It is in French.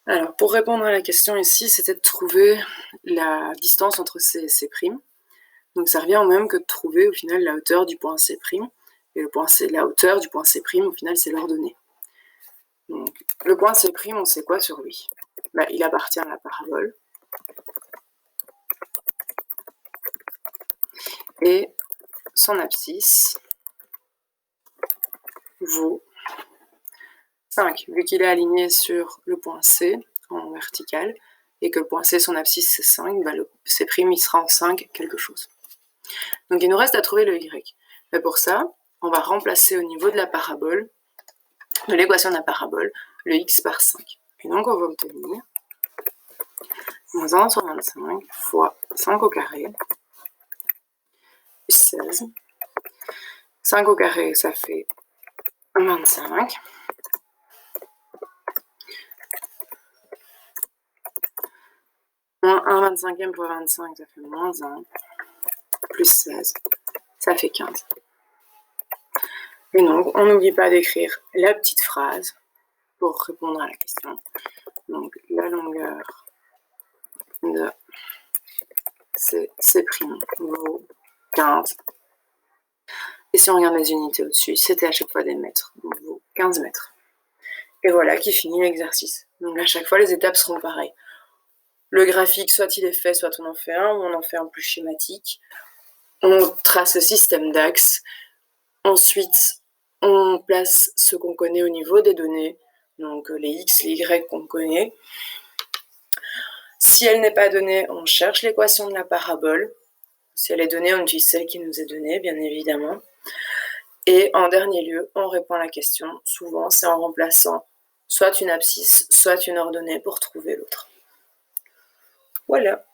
Alors, pour répondre à la question ici, c'était de trouver la distance entre ces primes. Donc, ça revient au même que de trouver, au final, la hauteur du point C'. Et le point C, la hauteur du point C', au final, c'est l'ordonnée. Donc, le point C', on sait quoi sur lui? Il appartient à la parabole. Et son abscisse vaut 5. Vu qu'il est aligné sur le point C en vertical, et que le point C, son abscisse, c'est 5, le C', il sera en 5 quelque chose. Donc, il nous reste à trouver le Y. Mais pour ça, on va remplacer au niveau de la parabole, de l'équation de la parabole, le X par 5. Et donc, on va obtenir moins 1 sur 25 fois 5 au carré, plus 16. 5 au carré, ça fait 25. Moins 1 25e fois 25, ça fait moins 1. Plus 16, ça fait 15. Et donc, on n'oublie pas d'écrire la petite phrase pour répondre à la question. Donc, la longueur de C' vaut 15. Et si on regarde les unités au-dessus, c'était à chaque fois des mètres, donc vaut 15 mètres. Et voilà qui finit l'exercice. Donc à chaque fois, les étapes seront pareilles. Le graphique, soit il est fait, soit on en fait un, ou on en fait un plus schématique. On trace le système d'axes. Ensuite, on place ce qu'on connaît au niveau des données, donc les X, les Y qu'on connaît. Si elle n'est pas donnée, on cherche l'équation de la parabole. Si elle est donnée, on utilise celle qui nous est donnée, bien évidemment. Et en dernier lieu, on répond à la question. Souvent, c'est en remplaçant soit une abscisse, soit une ordonnée pour trouver l'autre. Voilà.